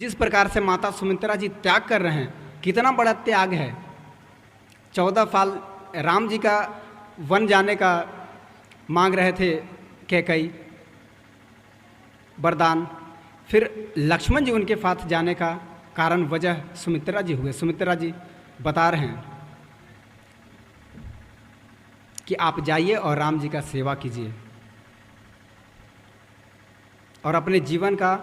जिस प्रकार से माता सुमित्रा जी त्याग कर रहे हैं, कितना बड़ा त्याग है। 14 साल राम जी का वन जाने का मांग रहे थे कैकई वरदान, फिर लक्ष्मण जी उनके साथ जाने का कारण वजह सुमित्रा जी हुए। सुमित्रा जी बता रहे हैं कि आप जाइए और राम जी का सेवा कीजिए और अपने जीवन का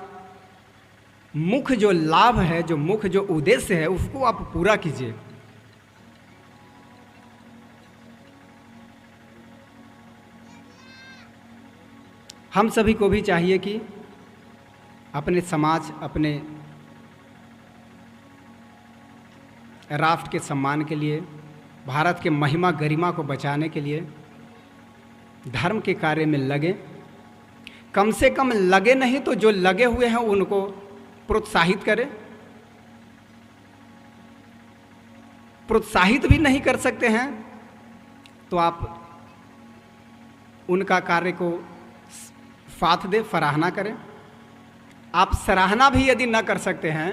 मुख्य जो लाभ है, जो मुख्य जो उद्देश्य है, उसको आप पूरा कीजिए। हम सभी को भी चाहिए कि अपने समाज, अपने राष्ट्र के सम्मान के लिए, भारत के महिमा गरिमा को बचाने के लिए धर्म के कार्य में लगे। कम से कम लगे नहीं तो जो लगे हुए हैं उनको प्रोत्साहित करें। प्रोत्साहित भी नहीं कर सकते हैं तो आप उनका कार्य को साथ दे, सराहना करें। आप सराहना भी यदि न कर सकते हैं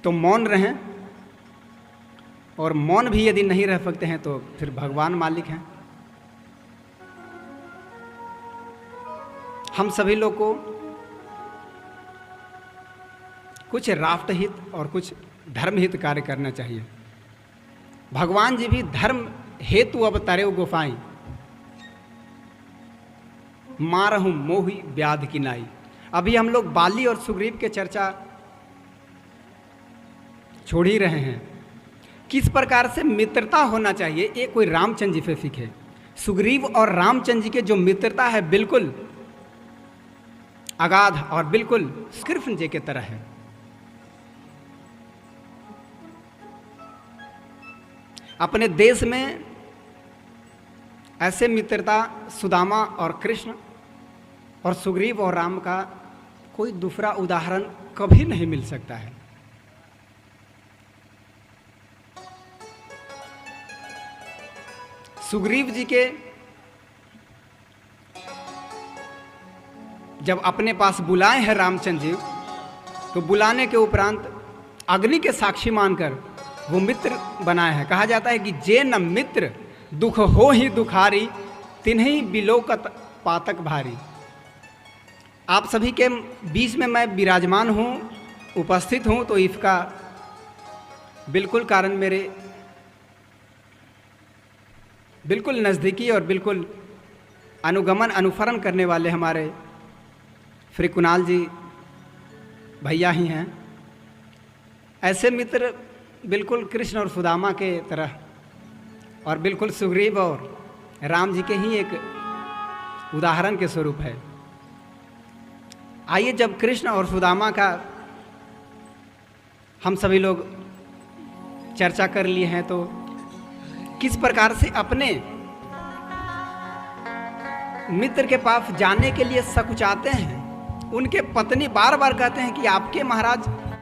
तो मौन रहें, और मौन भी यदि नहीं रह सकते हैं तो फिर भगवान मालिक हैं। हम सभी लोग को कुछ राष्ट्रहित और कुछ धर्महित कार्य करना चाहिए। भगवान जी भी धर्म हेतु अवतरे गोसाई, मारहूं मोहि व्याध की नाई। अभी हम लोग बाली और सुग्रीव के चर्चा छोड़ ही रहे हैं। किस प्रकार से मित्रता होना चाहिए, ये कोई रामचंद्र जी से सीखे। सुग्रीव और रामचंद्र जी के जो मित्रता है बिल्कुल अगाध और बिल्कुल कृष्ण जी के तरह है। अपने देश में ऐसे मित्रता सुदामा और कृष्ण और सुग्रीव और राम का कोई दूसरा उदाहरण कभी नहीं मिल सकता है। सुग्रीव जी के जब अपने पास बुलाए हैं रामचंद्र जी, तो बुलाने के उपरांत अग्नि के साक्षी मानकर वो मित्र बनाए हैं। कहा जाता है कि जे न मित्र दुख हो ही दुखारी, तिन्हीं बिलोकत पातक भारी। आप सभी के बीच में मैं विराजमान हूँ, उपस्थित हूँ, तो इसका बिल्कुल कारण मेरे बिल्कुल नज़दीकी और बिल्कुल अनुगमन अनुसरण करने वाले हमारे श्री कुणाल जी भैया ही हैं। ऐसे मित्र बिल्कुल कृष्ण और सुदामा के तरह और बिल्कुल सुग्रीव और राम जी के ही एक उदाहरण के स्वरूप है। आइए, जब कृष्ण और सुदामा का हम सभी लोग चर्चा कर लिए हैं, तो किस प्रकार से अपने मित्र के पास जाने के लिए सकुचाते हैं। उनके पत्नी बार बार कहते हैं कि आपके महाराज